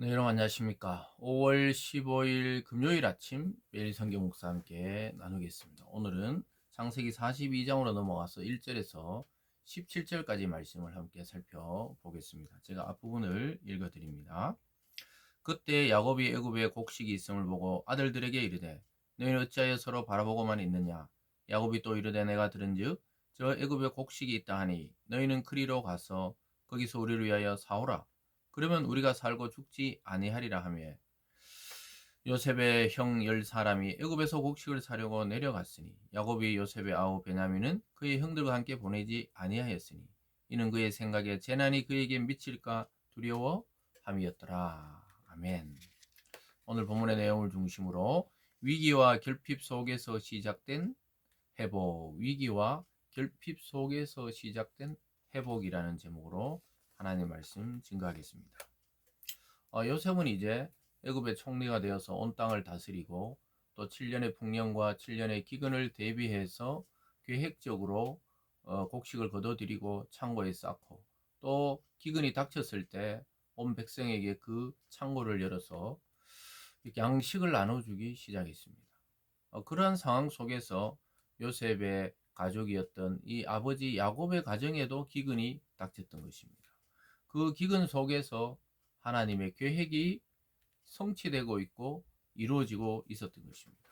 네, 여러분 안녕하십니까. 5월 15일 금요일 아침 매일 성경 묵상 함께 나누겠습니다. 오늘은 창세기 42장으로 넘어가서 1절에서 17절까지 말씀을 함께 살펴보겠습니다. 제가 앞부분을 읽어드립니다. 그때 야곱이 애굽에 곡식이 있음을 보고 아들들에게 이르되 너희는 어찌하여 서로 바라보고만 있느냐. 야곱이 또 이르되 내가 들은즉 저 애굽에 곡식이 있다 하니 너희는 그리로 가서 거기서 우리를 위하여 사오라. 그러면 우리가 살고 죽지 아니하리라 하며 요셉의 형 10사람이 애굽에서 곡식을 사려고 내려갔으니 야곱이 요셉의 아우 베냐민은 그의 형들과 함께 보내지 아니하였으니 이는 그의 생각에 재난이 그에게 미칠까 두려워 함이었더라. 아멘. 오늘 본문의 내용을 중심으로 위기와 결핍 속에서 시작된 회복, 위기와 결핍 속에서 시작된 회복이라는 제목으로 하나님의 말씀 증거하겠습니다. 요셉은 이제 애굽의 총리가 되어서 온 땅을 다스리고 또 7년의 풍년과 7년의 기근을 대비해서 계획적으로 곡식을 거둬들이고 창고에 쌓고 또 기근이 닥쳤을 때 온 백성에게 그 창고를 열어서 양식을 나눠주기 시작했습니다. 그러한 상황 속에서 요셉의 가족이었던 이 아버지 야곱의 가정에도 기근이 닥쳤던 것입니다. 그 기근 속에서 하나님의 계획이 성취되고 있고 이루어지고 있었던 것입니다.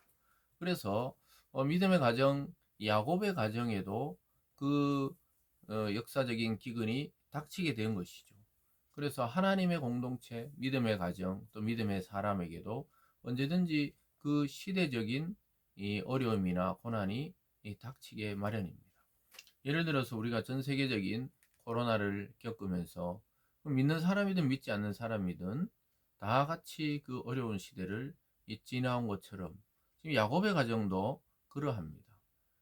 그래서 믿음의 가정 야곱의 가정에도 그 역사적인 기근이 닥치게 된 것이죠. 그래서 하나님의 공동체, 믿음의 가정, 또 믿음의 사람에게도 언제든지 그 시대적인 이 어려움이나 고난이 닥치게 마련입니다. 예를 들어서 우리가 전 세계적인 코로나를 겪으면서 믿는 사람이든 믿지 않는 사람이든 다 같이 그 어려운 시대를 지나온 것처럼 지금 야곱의 가정도 그러합니다.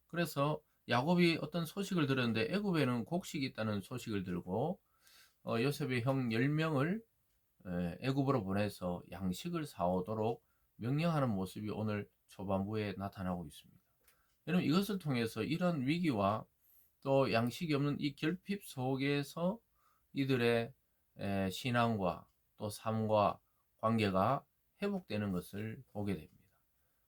그래서 야곱이 어떤 소식을 들었는데 애굽에는 곡식이 있다는 소식을 들고 요셉의 형 10명을 애굽으로 보내서 양식을 사오도록 명령하는 모습이 오늘 초반부에 나타나고 있습니다. 여러분 이것을 통해서 이런 위기와 또 양식이 없는 이 결핍 속에서 이들의 신앙과 또 삶과 관계가 회복되는 것을 보게 됩니다.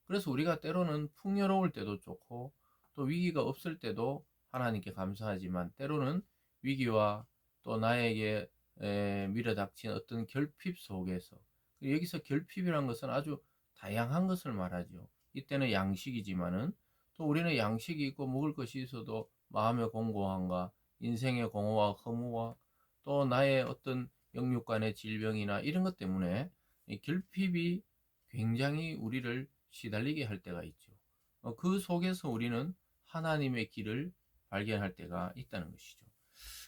그래서 우리가 때로는 풍요로울 때도 좋고 또 위기가 없을 때도 하나님께 감사하지만 때로는 위기와 또 나에게 밀어닥친 어떤 결핍 속에서 여기서 결핍이란 것은 아주 다양한 것을 말하죠. 이때는 양식이지만은 또 우리는 양식이 있고 먹을 것이 있어도 마음의 공고함과 인생의 공허와 허무와 또 나의 어떤 영육간의 질병이나 이런 것 때문에 이 결핍이 굉장히 우리를 시달리게 할 때가 있죠. 그 속에서 우리는 하나님의 길을 발견할 때가 있다는 것이죠.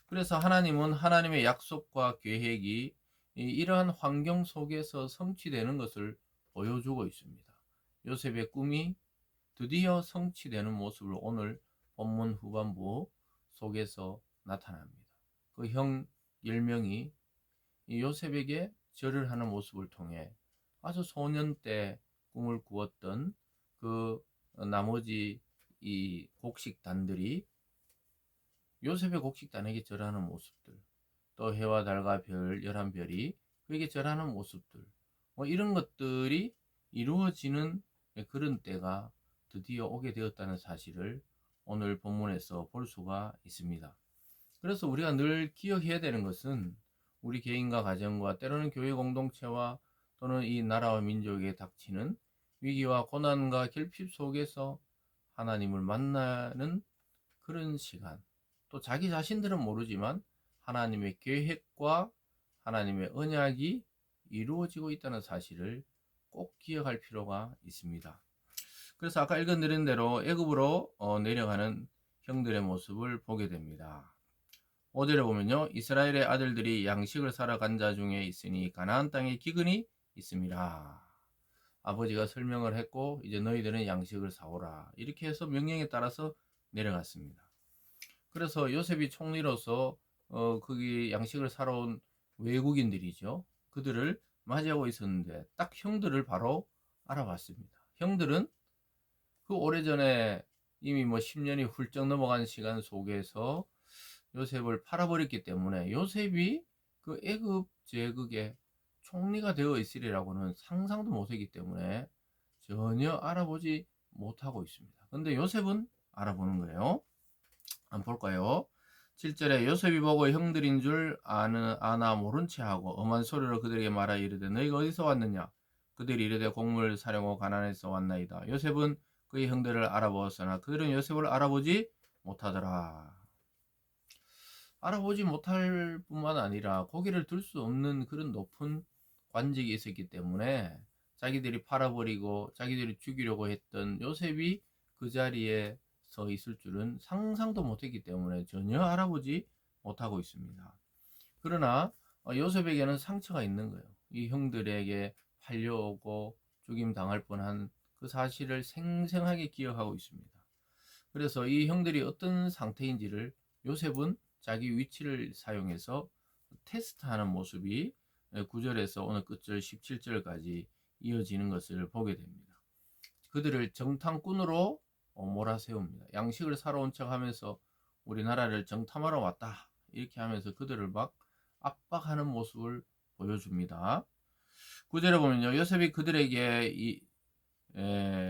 그래서 하나님은 하나님의 약속과 계획이 이러한 환경 속에서 성취되는 것을 보여주고 있습니다. 요셉의 꿈이 드디어 성취되는 모습을 오늘 본문 후반부 속에서 나타납니다. 그 형 10명이 요셉에게 절을 하는 모습을 통해 아주 소년 때 꿈을 꾸었던 그 나머지 이 곡식단들이 요셉의 곡식단에게 절하는 모습들, 또 해와 달과 별 11별이 그에게 절하는 모습들, 이런 것들이 이루어지는 그런 때가 드디어 오게 되었다는 사실을 오늘 본문에서 볼 수가 있습니다. 그래서 우리가 늘 기억해야 되는 것은 우리 개인과 가정과 때로는 교회 공동체와 또는 이 나라와 민족에게 닥치는 위기와 고난과 결핍 속에서 하나님을 만나는 그런 시간, 또 자기 자신들은 모르지만 하나님의 계획과 하나님의 언약이 이루어지고 있다는 사실을 꼭 기억할 필요가 있습니다. 그래서 아까 읽어드린 대로 애굽으로 내려가는 형들의 모습을 보게 됩니다. 5절에 보면요, 이스라엘의 아들들이 양식을 사러 간 자 중에 있으니 가나안 땅에 기근이 있습니다. 아버지가 설명을 했고 이제 너희들은 양식을 사오라 이렇게 해서 명령에 따라서 내려갔습니다. 그래서 요셉이 총리로서 거기 양식을 사러 온 외국인들이죠. 그들을 맞이하고 있었는데 딱 형들을 바로 알아봤습니다. 형들은 그 오래전에 이미 10년이 훌쩍 넘어간 시간 속에서 요셉을 팔아버렸기 때문에 요셉이 그 애굽 제국의 총리가 되어 있으리라고는 상상도 못했기 때문에 전혀 알아보지 못하고 있습니다. 근데 요셉은 알아보는 거예요. 한번 볼까요? 7절에 요셉이 보고 형들인 줄 아나 모른 채 하고 엄한 소리로 그들에게 말하 이르되 너희가 어디서 왔느냐? 그들이 이르되 곡물 사려고 가나안에서 왔나이다. 요셉은 그의 형들을 알아보았으나 그들은 요셉을 알아보지 못하더라. 알아보지 못할 뿐만 아니라 고개를 들 수 없는 그런 높은 관직이 있었기 때문에 자기들이 팔아버리고 자기들이 죽이려고 했던 요셉이 그 자리에 서 있을 줄은 상상도 못했기 때문에 전혀 알아보지 못하고 있습니다. 그러나 요셉에게는 상처가 있는 거예요. 이 형들에게 팔려오고 죽임 당할 뻔한 그 사실을 생생하게 기억하고 있습니다. 그래서 이 형들이 어떤 상태인지를 요셉은 자기 위치를 사용해서 테스트하는 모습이 9절에서 오늘 끝절 17절까지 이어지는 것을 보게 됩니다. 그들을 정탐꾼으로 몰아세웁니다. 양식을 사러 온 척 하면서 우리나라를 정탐하러 왔다 이렇게 하면서 그들을 막 압박하는 모습을 보여줍니다. 9절에 보면요, 요셉이 그들에게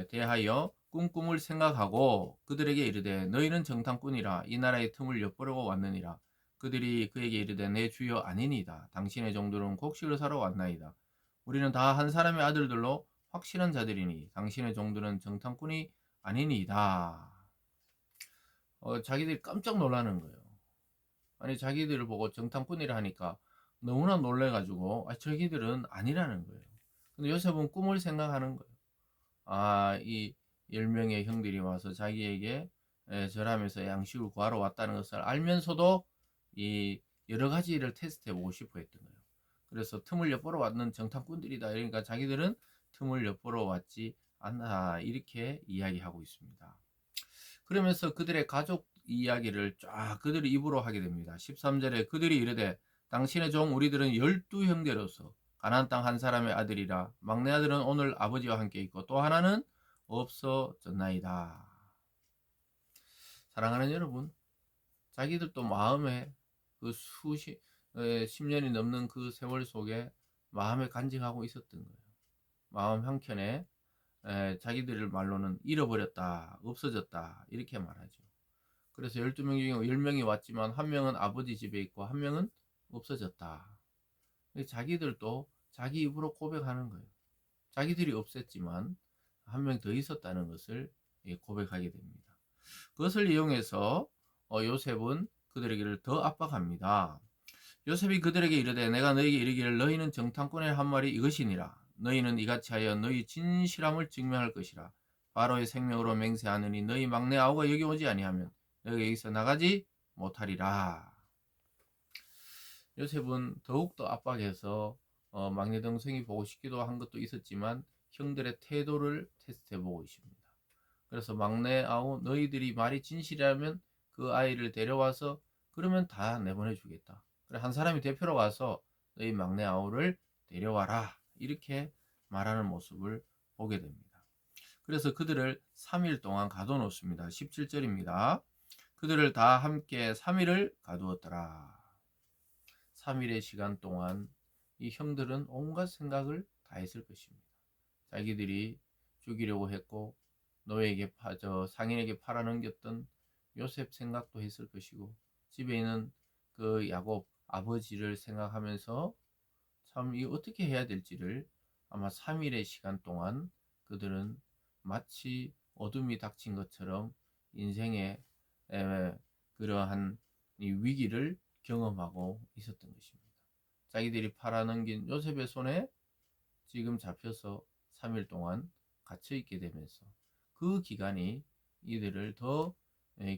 대하여 꿈꿈을 생각하고 그들에게 이르되 너희는 정탐꾼이라 이 나라의 틈을 엿보려고 왔느니라. 그들이 그에게 이르되 내 주여 아니니이다. 당신의 종들은 곡식을 사러 왔나이다. 우리는 다 한 사람의 아들들로 확실한 자들이니 당신의 종들은 정탐꾼이 아니니이다. 자기들이 깜짝 놀라는 거예요. 아니 자기들을 보고 정탐꾼이라 하니까 너무나 놀래가지고 저기들은 아니라는 거예요. 근데 요셉은 꿈을 생각하는 거예요. 이 10명의 형들이 와서 자기에게 절하면서 양식을 구하러 왔다는 것을 알면서도 이 여러 가지를 테스트해 보고 싶어 했던 거예요. 그래서 틈을 엿보러 왔는 정탐꾼들이다. 그러니까 자기들은 틈을 엿보러 왔지 않다. 이렇게 이야기하고 있습니다. 그러면서 그들의 가족 이야기를 쫙 그들의 입으로 하게 됩니다. 13절에 그들이 이르되 당신의 종 우리들은 12형제로서 가나안 땅 한 사람의 아들이라 막내 아들은 오늘 아버지와 함께 있고 또 하나는 없어졌나이다. 사랑하는 여러분, 자기들도 마음에 그 10년이 넘는 그 세월 속에 마음에 간직하고 있었던 거예요. 마음 한켠에 자기들 말로는 잃어버렸다, 없어졌다 이렇게 말하죠. 그래서 12명 중에 10명이 왔지만 한 명은 아버지 집에 있고 한 명은 없어졌다. 자기들도 자기 입으로 고백하는 거예요. 자기들이 없앴지만 한 명 더 있었다는 것을 고백하게 됩니다. 그것을 이용해서 요셉은 그들에게를 더 압박합니다. 요셉이 그들에게 이르되 내가 너희에게 이르기를 너희는 정탐꾼의 한 말이 이것이니라. 너희는 이같이 하여 너희 진실함을 증명할 것이라. 바로의 생명으로 맹세하느니 너희 막내 아우가 여기 오지 아니하면 너희가 여기서 나가지 못하리라. 요셉은 더욱더 압박해서 막내 동생이 보고 싶기도 한 것도 있었지만 형들의 태도를 테스트해 보고 있습니다. 그래서 막내 아우 너희들이 말이 진실이라면 그 아이를 데려와서 그러면 다 내보내 주겠다. 그래 한 사람이 대표로 가서 너희 막내 아우를 데려와라 이렇게 말하는 모습을 보게 됩니다. 그래서 그들을 3일 동안 가둬놓습니다. 17절입니다. 그들을 다 함께 3일을 가두었더라. 3일의 시간 동안 이 형들은 온갖 생각을 다 했을 것입니다. 자기들이 죽이려고 했고 노예에게 상인에게 팔아넘겼던 요셉 생각도 했을 것이고 집에 있는 그 야곱 아버지를 생각하면서 참 이 어떻게 해야 될지를 아마 3일의 시간 동안 그들은 마치 어둠이 닥친 것처럼 인생의 그러한 이 위기를 경험하고 있었던 것입니다. 자기들이 팔아넘긴 요셉의 손에 지금 잡혀서 3일 동안 갇혀 있게 되면서 그 기간이 이들을 더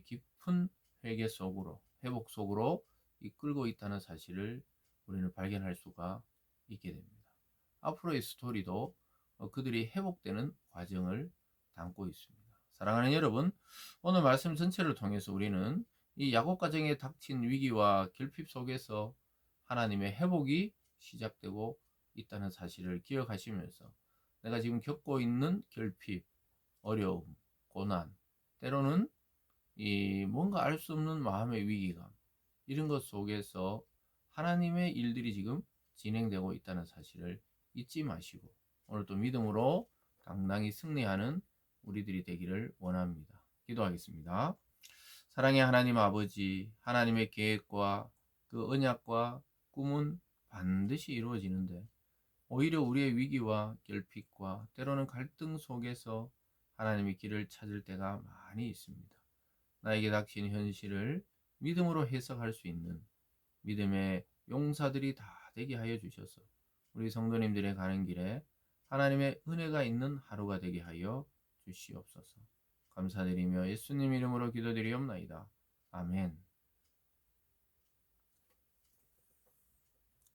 깊은 회개 속으로 회복 속으로 이끌고 있다는 사실을 우리는 발견할 수가 있게 됩니다. 앞으로의 스토리도 그들이 회복되는 과정을 담고 있습니다. 사랑하는 여러분, 오늘 말씀 전체를 통해서 우리는 이 야곱 가정에 닥친 위기와 결핍 속에서 하나님의 회복이 시작되고 있다는 사실을 기억하시면서 내가 지금 겪고 있는 결핍, 어려움, 고난, 때로는 이 뭔가 알 수 없는 마음의 위기감 이런 것 속에서 하나님의 일들이 지금 진행되고 있다는 사실을 잊지 마시고 오늘 또 믿음으로 당당히 승리하는 우리들이 되기를 원합니다. 기도하겠습니다. 사랑의 하나님 아버지, 하나님의 계획과 그 언약과 꿈은 반드시 이루어지는데 오히려 우리의 위기와 결핍과 때로는 갈등 속에서 하나님의 길을 찾을 때가 많이 있습니다. 나에게 닥친 현실을 믿음으로 해석할 수 있는 믿음의 용사들이 다 되게 하여 주셔서 우리 성도님들의 가는 길에 하나님의 은혜가 있는 하루가 되게 하여 주시옵소서. 감사드리며 예수님 이름으로 기도드리옵나이다. 아멘.